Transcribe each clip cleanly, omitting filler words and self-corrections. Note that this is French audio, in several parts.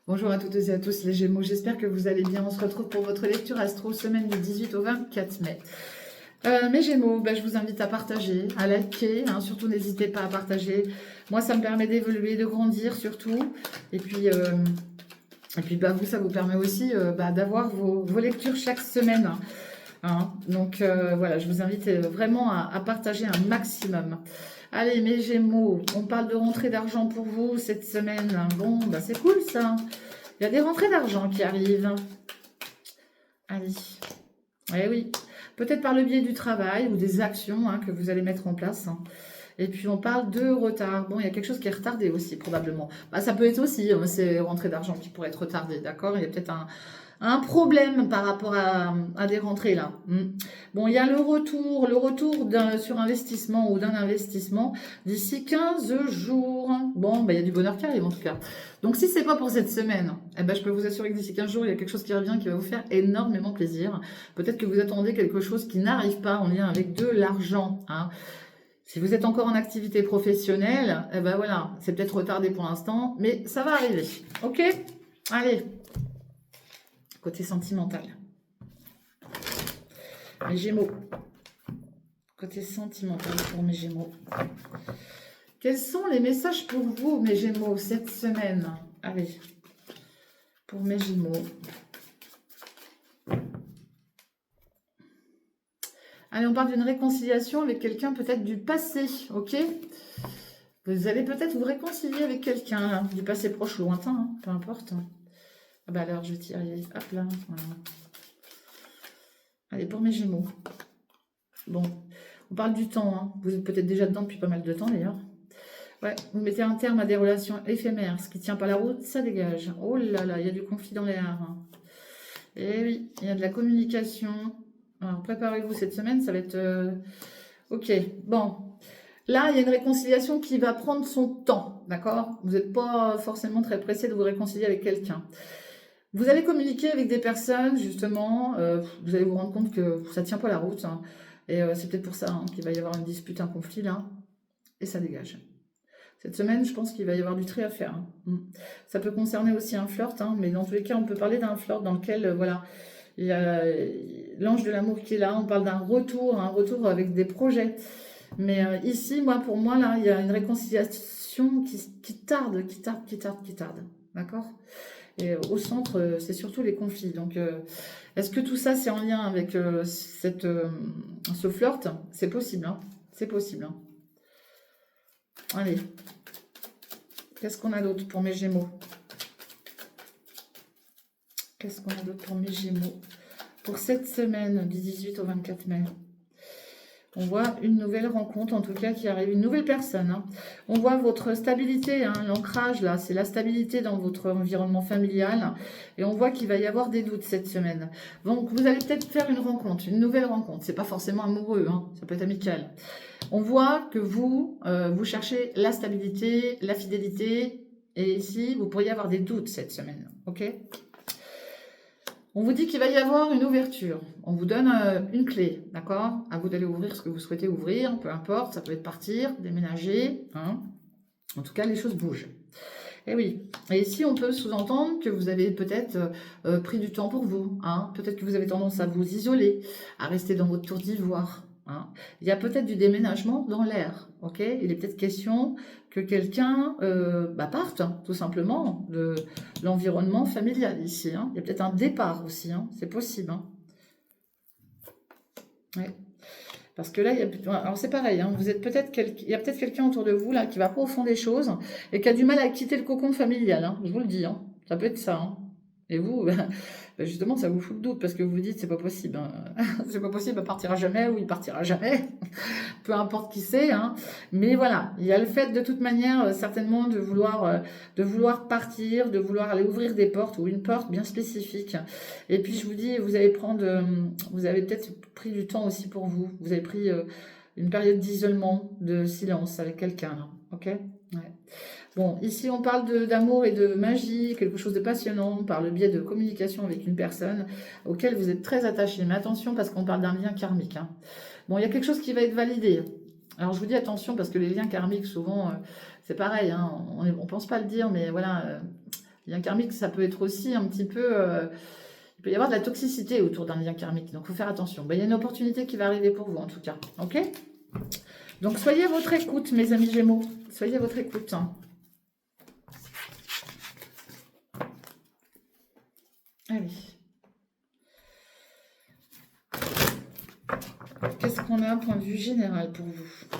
Bonjour à toutes et à tous les Gémeaux, j'espère que vous allez bien. On se retrouve pour votre lecture astro semaine du 18 au 24 mai. Mes Gémeaux, je vous invite à partager, à liker, hein, surtout n'hésitez pas à partager. Moi ça me permet d'évoluer, de grandir surtout. Et puis, vous, ça vous permet aussi d'avoir vos lectures chaque semaine. Hein. Donc voilà, je vous invite vraiment à partager un maximum. Allez, mes Gémeaux, on parle de rentrée d'argent pour vous cette semaine. Bon, c'est cool ça. Il y a des rentrées d'argent qui arrivent. Allez. Eh oui. Peut-être par le biais du travail ou des actions que vous allez mettre en place. Et puis on parle de retard. Bon, il y a quelque chose qui est retardé aussi, probablement. Ça peut être aussi ces rentrées d'argent qui pourraient être retardées, d'accord? Il y a peut-être un problème par rapport à des rentrées là. Bon, il y a le retour sur investissement ou d'un investissement d'ici 15 jours. Bon, il y a du bonheur qui arrive en tout cas. Donc si c'est pas pour cette semaine, je peux vous assurer que d'ici 15 jours, il y a quelque chose qui revient qui va vous faire énormément plaisir. Peut-être que vous attendez quelque chose qui n'arrive pas en lien avec de l'argent. Hein. Si vous êtes encore en activité professionnelle, voilà, c'est peut-être retardé pour l'instant, mais ça va arriver. Ok? Allez. Côté sentimental. Mes Gémeaux. Côté sentimental pour mes Gémeaux. Quels sont les messages pour vous, mes Gémeaux, cette semaine? Allez, pour mes Gémeaux. Allez, on parle d'une réconciliation avec quelqu'un peut-être du passé, ok? Vous allez peut-être vous réconcilier avec quelqu'un du passé proche ou lointain, hein, peu importe. Alors, je vais tirer, hop là, voilà. Allez, pour mes Gémeaux. Bon, on parle du temps, hein. Vous êtes peut-être déjà dedans depuis pas mal de temps d'ailleurs. Ouais, vous mettez un terme à des relations éphémères. Ce qui ne tient pas la route, ça dégage. Oh là là, il y a du conflit dans l'air. Et oui, il y a de la communication. Alors, préparez-vous cette semaine, ça va être... Ok, bon. Là, il y a une réconciliation qui va prendre son temps, d'accord? Vous n'êtes pas forcément très pressé de vous réconcilier avec quelqu'un. Vous allez communiquer avec des personnes, justement, vous allez vous rendre compte que ça ne tient pas la route. Hein, et c'est peut-être pour ça qu'il va y avoir une dispute, un conflit là. Et ça dégage. Cette semaine, je pense qu'il va y avoir du tri à faire. Hein. Ça peut concerner aussi un flirt, hein, mais dans tous les cas, on peut parler d'un flirt dans lequel, voilà, il y a l'ange de l'amour qui est là. On parle d'un retour, un retour avec des projets. Mais ici, pour moi, là, il y a une réconciliation qui tarde. D'accord? Et au centre, c'est surtout les conflits. Donc, est-ce que tout ça, c'est en lien avec ce flirt? C'est possible, hein. C'est possible. Hein. Allez. Qu'est-ce qu'on a d'autre pour mes Gémeaux? Qu'est-ce qu'on a d'autre pour mes Gémeaux? Pour cette semaine, du 18 au 24 mai. On voit une nouvelle rencontre, en tout cas, qui arrive, une nouvelle personne. Hein. On voit votre stabilité, hein, l'ancrage, là, c'est la stabilité dans votre environnement familial. Et on voit qu'il va y avoir des doutes cette semaine. Donc, vous allez peut-être faire une rencontre, une nouvelle rencontre. C'est pas forcément amoureux, hein, ça peut être amical. On voit que vous cherchez la stabilité, la fidélité. Et ici, vous pourriez avoir des doutes cette semaine, ok ? On vous dit qu'il va y avoir une ouverture. On vous donne une clé, d'accord? À vous d'aller ouvrir ce que vous souhaitez ouvrir, peu importe, ça peut être partir, déménager. Hein. En tout cas, les choses bougent. Et oui. Et ici, on peut sous-entendre que vous avez peut-être pris du temps pour vous. Hein. Peut-être que vous avez tendance à vous isoler, à rester dans votre tour d'ivoire. Hein. Il y a peut-être du déménagement dans l'air. Ok? Il est peut-être question que quelqu'un parte, hein, tout simplement, de l'environnement familial ici. Hein. Il y a peut-être un départ aussi. Hein. C'est possible. Hein. Ouais. Parce que là, alors c'est pareil, hein, il y a peut-être quelqu'un autour de vous là qui va pas au fond des choses et qui a du mal à quitter le cocon familial, hein, je vous le dis, hein, ça peut être ça. Hein. Et vous, justement, ça vous fout le doute parce que vous vous dites c'est pas possible, hein. C'est pas possible, elle partira jamais ou il partira jamais, peu importe qui c'est. Hein. Mais voilà, il y a le fait de toute manière certainement de vouloir partir, de vouloir aller ouvrir des portes ou une porte bien spécifique. Et puis je vous dis, vous avez peut-être pris du temps aussi pour vous. Vous avez pris une période d'isolement, de silence avec quelqu'un, là. Ok? Ouais. Bon, ici on parle d'amour et de magie, quelque chose de passionnant par le biais de communication avec une personne auquel vous êtes très attaché. Mais attention parce qu'on parle d'un lien karmique. Hein. Bon, il y a quelque chose qui va être validé. Alors je vous dis attention parce que les liens karmiques souvent c'est pareil. Hein, on pense pas le dire, mais voilà. Lien karmique, ça peut être aussi un petit peu... il peut y avoir de la toxicité autour d'un lien karmique, donc il faut faire attention. Ben, il y a une opportunité qui va arriver pour vous, en tout cas. Ok? Donc, soyez à votre écoute, mes amis Gémeaux. Soyez à votre écoute. Hein. Allez. Qu'est-ce qu'on a, point de vue général pour vous?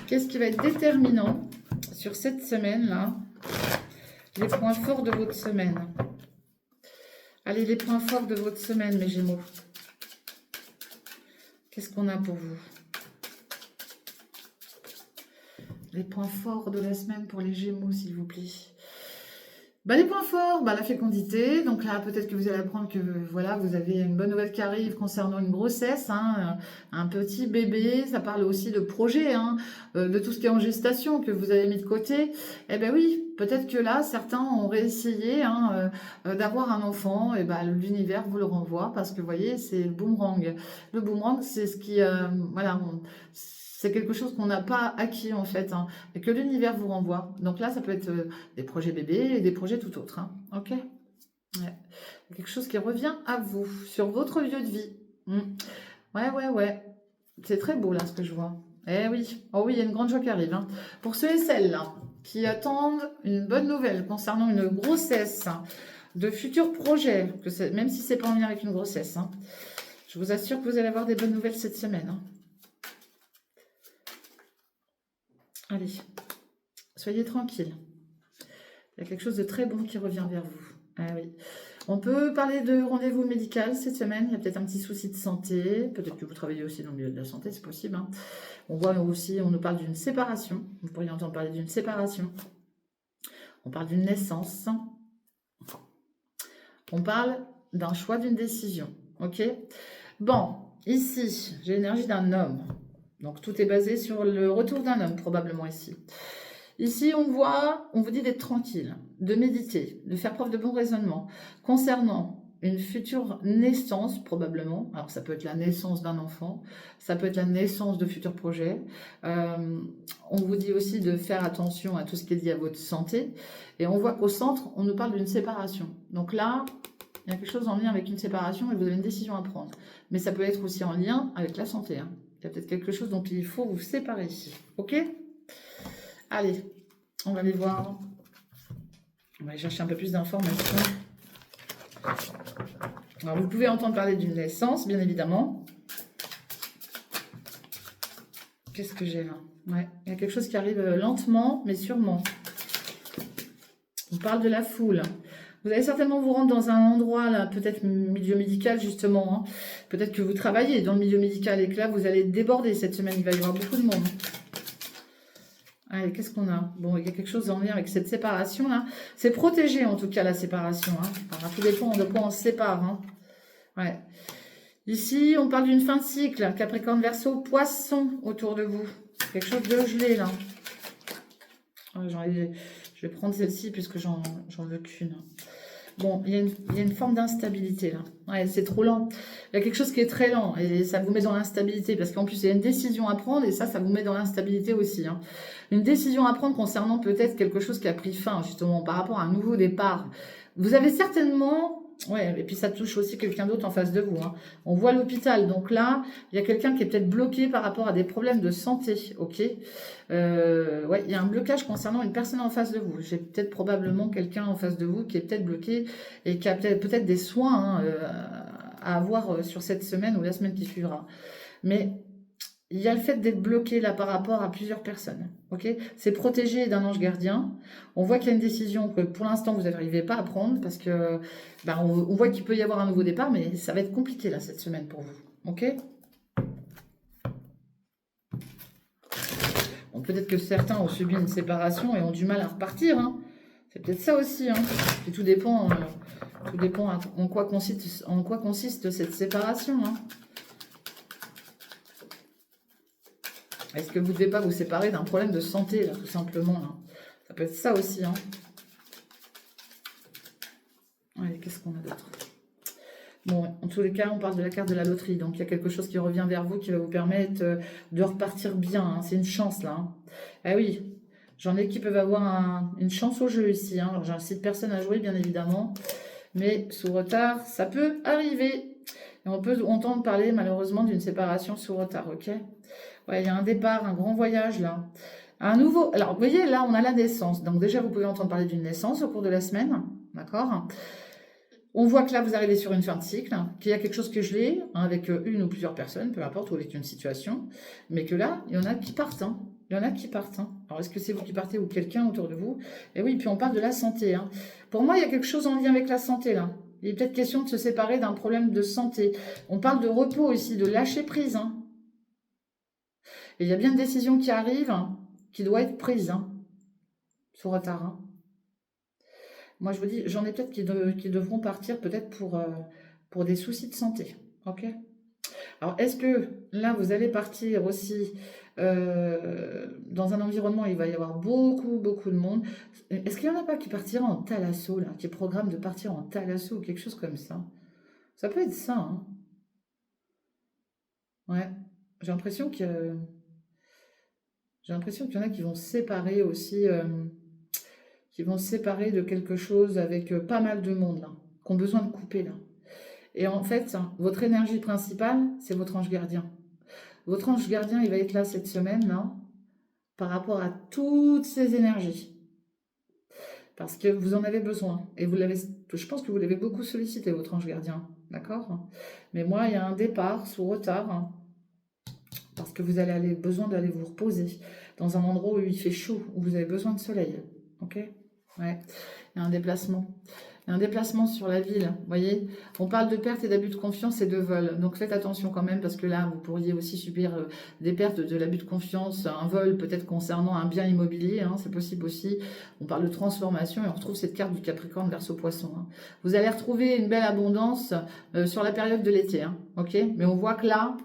Qu'est-ce qui va être déterminant sur cette semaine-là? Les points forts de votre semaine. Allez, les points forts de votre semaine, mes Gémeaux. Qu'est-ce qu'on a pour vous? Les points forts de la semaine pour les Gémeaux, s'il vous plaît. Bah, les points forts, bah, la fécondité. Donc là, peut-être que vous allez apprendre que voilà, vous avez une bonne nouvelle qui arrive concernant une grossesse, hein, un petit bébé. Ça parle aussi de projet, hein, de tout ce qui est en gestation que vous avez mis de côté. Eh bien oui, peut-être que là, certains ont réessayé hein, d'avoir un enfant. Et ben l'univers vous le renvoie parce que vous voyez, c'est le boomerang. Le boomerang, c'est ce qui, voilà. C'est quelque chose qu'on n'a pas acquis en fait, hein, et que l'univers vous renvoie. Donc là, ça peut être des projets bébés et des projets tout autres. Hein, ok, ouais. Quelque chose qui revient à vous, sur votre lieu de vie. Ouais. C'est très beau là ce que je vois. Eh oui, oh oui, il y a une grande joie qui arrive. Hein. Pour ceux et celles là qui attendent une bonne nouvelle concernant une grossesse, hein, de futurs projets, même si c'est pas en lien avec une grossesse, hein, je vous assure que vous allez avoir des bonnes nouvelles cette semaine. Hein. Allez, soyez tranquille. Il y a quelque chose de très bon qui revient vers vous. Ah oui. On peut parler de rendez-vous médical cette semaine. Il y a peut-être un petit souci de santé. Peut-être que vous travaillez aussi dans le milieu de la santé, c'est possible. Hein. On voit aussi, on nous parle d'une séparation. Vous pourriez entendre parler d'une séparation. On parle d'une naissance. On parle d'un choix, d'une décision. Ok? Bon, ici, j'ai l'énergie d'un homme. Donc, tout est basé sur le retour d'un homme, probablement ici. Ici, on vous dit d'être tranquille, de méditer, de faire preuve de bon raisonnement. Concernant une future naissance, probablement, alors ça peut être la naissance d'un enfant, ça peut être la naissance de futurs projets. On vous dit aussi de faire attention à tout ce qui est lié à votre santé. Et on voit qu'au centre, on nous parle d'une séparation. Donc là, il y a quelque chose en lien avec une séparation et vous avez une décision à prendre. Mais ça peut être aussi en lien avec la santé, hein. Il y a peut-être quelque chose dont il faut vous séparer ici. Ok? Allez, on va aller voir. On va aller chercher un peu plus d'informations. Alors, vous pouvez entendre parler d'une naissance, bien évidemment. Qu'est-ce que j'ai là? Ouais, il y a quelque chose qui arrive lentement, mais sûrement. On parle de la foule. Vous allez certainement vous rendre dans un endroit, là, peut-être milieu médical, justement. Hein. Peut-être que vous travaillez dans le milieu médical et que là, vous allez déborder cette semaine. Il va y avoir beaucoup de monde. Allez, qu'est-ce qu'on a? Bon, il y a quelque chose en lien avec cette séparation-là. C'est protégé, en tout cas, la séparation. Hein. Alors, tout dépend de quoi on se sépare. Hein. Ouais. Ici, on parle d'une fin de cycle. Capricorne, Verseau, Poisson autour de vous. Quelque chose de gelé, là. Ouais, je vais prendre celle-ci puisque j'en veux qu'une. Bon, il y a une forme d'instabilité là. Ouais, c'est trop lent. Il y a quelque chose qui est très lent et ça vous met dans l'instabilité parce qu'en plus, il y a une décision à prendre et ça vous met dans l'instabilité aussi. Hein. Une décision à prendre concernant peut-être quelque chose qui a pris fin justement par rapport à un nouveau départ. Vous avez certainement... Ouais, et puis ça touche aussi quelqu'un d'autre en face de vous. Hein. On voit l'hôpital. Donc là, il y a quelqu'un qui est peut-être bloqué par rapport à des problèmes de santé. Ok. Ouais, il y a un blocage concernant une personne en face de vous. J'ai peut-être probablement quelqu'un en face de vous qui est peut-être bloqué et qui a peut-être des soins hein, à avoir sur cette semaine ou la semaine qui suivra. Mais il y a le fait d'être bloqué là par rapport à plusieurs personnes. Ok, c'est protégé d'un ange gardien. On voit qu'il y a une décision que pour l'instant vous n'arrivez pas à prendre parce que on voit qu'il peut y avoir un nouveau départ, mais ça va être compliqué là cette semaine pour vous. Ok. Bon, peut-être que certains ont subi une séparation et ont du mal à repartir. Hein. C'est peut-être ça aussi. Hein. Et tout dépend en quoi consiste cette séparation. Hein. Est-ce que vous ne devez pas vous séparer d'un problème de santé, là, tout simplement là. Ça peut être ça aussi. Hein. Allez, qu'est-ce qu'on a d'autre? Bon, en tous les cas, on parle de la carte de la loterie. Donc, il y a quelque chose qui revient vers vous qui va vous permettre de repartir bien. Hein. C'est une chance, là. Hein. Ah oui, J'en ai qui peuvent avoir une chance au jeu ici. Hein. Alors, j'incite personne à jouer, bien évidemment. Mais sous retard, ça peut arriver. Et on peut entendre parler, malheureusement, d'une séparation sous retard, ok? Ouais, il y a un départ, un grand voyage, là. Un nouveau... Alors, vous voyez, là, on a la naissance. Donc, déjà, vous pouvez entendre parler d'une naissance au cours de la semaine. D'accord? On voit que là, vous arrivez sur une fin de cycle, hein, qu'il y a quelque chose que je l'ai, hein, avec une ou plusieurs personnes, peu importe, ou avec une situation, mais que là, il y en a qui partent. Hein. Il y en a qui partent. Hein. Alors, est-ce que c'est vous qui partez ou quelqu'un autour de vous? Et oui, puis on parle de la santé. Hein. Pour moi, il y a quelque chose en lien avec la santé, là. Il est peut-être question de se séparer d'un problème de santé. On parle de repos ici, de lâcher prise. Hein. Et il y a bien une décision qui arrive, hein, qui doit être prise, hein, sous retard. Hein. Moi, je vous dis, j'en ai peut-être qui devront partir peut-être pour des soucis de santé. Ok? Alors, est-ce que là, vous allez partir aussi dans un environnement où il va y avoir beaucoup, beaucoup de monde? Est-ce qu'il n'y en a pas qui partira en thalasso, là, qui programment de partir en thalasso ou quelque chose comme ça? Ça peut être ça, hein? Ouais. J'ai l'impression que j'ai l'impression qu'il y en a qui vont se séparer aussi, qui vont se séparer de quelque chose avec pas mal de monde, là, qui ont besoin de couper, là. Et en fait, votre énergie principale, c'est votre ange gardien. Votre ange gardien, il va être là cette semaine, là, par rapport à toutes ces énergies. Parce que vous en avez besoin. Et vous l'avez, je pense que vous l'avez beaucoup sollicité, votre ange gardien. D'accord? Mais moi, il y a un départ sous retard, hein, parce que vous allez avoir besoin d'aller vous reposer dans un endroit où il fait chaud, où vous avez besoin de soleil. Ok? Ouais. Il y a un déplacement. Il y a un déplacement sur la ville. Vous voyez? On parle de perte et d'abus de confiance et de vol. Donc faites attention quand même, parce que là, vous pourriez aussi subir des pertes, de l'abus de confiance, un vol peut-être concernant un bien immobilier. Hein, c'est possible aussi. On parle de transformation et on retrouve cette carte du Capricorne Verseau Poisson. Hein. Vous allez retrouver une belle abondance sur la période de l'été. Hein, ok? Mais on voit que là,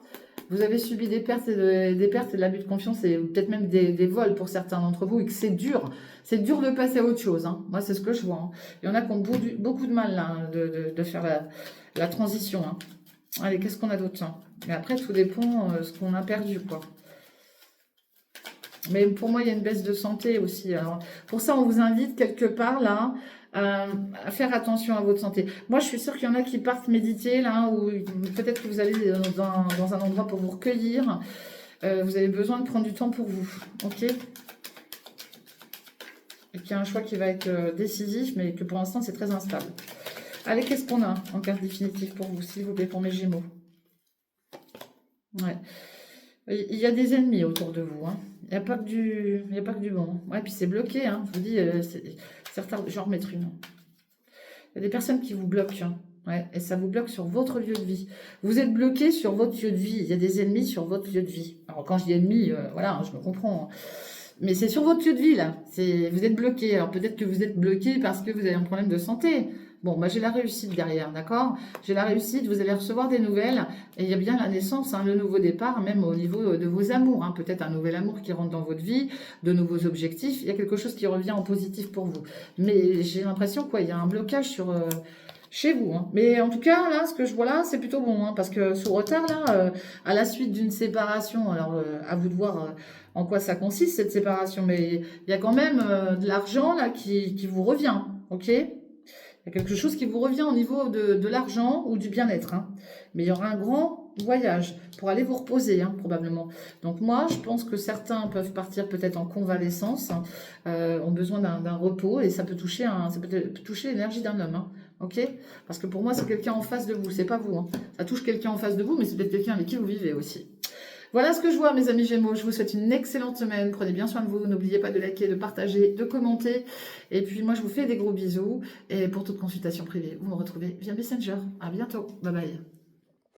vous avez subi des pertes et de l'abus de confiance et peut-être même des vols pour certains d'entre vous et que c'est dur. C'est dur de passer à autre chose. Hein. Moi, c'est ce que je vois. Hein. Il y en a qui ont beaucoup de mal là, hein, de faire la transition. Hein. Allez, qu'est-ce qu'on a d'autre? Mais après, tout dépend de ce qu'on a perdu, quoi. Mais pour moi, il y a une baisse de santé aussi. Alors, pour ça, on vous invite quelque part là à faire attention à votre santé. Moi, je suis sûre qu'il y en a qui partent méditer là, ou peut-être que vous allez dans un endroit pour vous recueillir. Vous avez besoin de prendre du temps pour vous, ok? Et qu'il y a un choix qui va être décisif, mais que pour l'instant, c'est très instable. Allez, qu'est-ce qu'on a en carte définitive pour vous, s'il vous plaît, pour mes Gémeaux? Ouais. Il y a des ennemis autour de vous, hein. Il n'y a pas que du bon. Ouais, puis c'est bloqué, hein. Je vous dis, certains, je vais en remettre une. Il y a des personnes qui vous bloquent, hein. Ouais, et ça vous bloque sur votre lieu de vie. Vous êtes bloqué sur votre lieu de vie. Il y a des ennemis sur votre lieu de vie. Alors, quand je dis ennemis, voilà, hein, je me comprends. Hein. Mais c'est sur votre lieu de vie, là. Vous êtes bloqué. Alors, peut-être que vous êtes bloqué parce que vous avez un problème de santé. Bon, moi, j'ai la réussite derrière, d'accord? J'ai la réussite, vous allez recevoir des nouvelles. Et il y a bien la naissance, hein, le nouveau départ, même au niveau de vos amours. Hein, peut-être un nouvel amour qui rentre dans votre vie, de nouveaux objectifs. Il y a quelque chose qui revient en positif pour vous. Mais j'ai l'impression, quoi, il y a un blocage chez vous. Hein. Mais en tout cas, là, ce que je vois là, c'est plutôt bon. Hein, parce que sous retard, là, à la suite d'une séparation, alors à vous de voir en quoi ça consiste, cette séparation. Mais il y a quand même de l'argent, là, qui vous revient. Ok? Il y a quelque chose qui vous revient au niveau de l'argent ou du bien-être. Hein. Mais il y aura un grand voyage pour aller vous reposer, hein, probablement. Donc moi, je pense que certains peuvent partir peut-être en convalescence, hein, ont besoin d'un repos et ça peut toucher l'énergie d'un homme. Hein. Ok? Parce que pour moi, c'est quelqu'un en face de vous, c'est pas vous. Hein. Ça touche quelqu'un en face de vous, mais c'est peut-être quelqu'un avec qui vous vivez aussi. Voilà ce que je vois, mes amis Gémeaux. Je vous souhaite une excellente semaine. Prenez bien soin de vous. N'oubliez pas de liker, de partager, de commenter. Et puis, moi, je vous fais des gros bisous. Et pour toute consultation privée, vous me retrouvez via Messenger. À bientôt. Bye bye.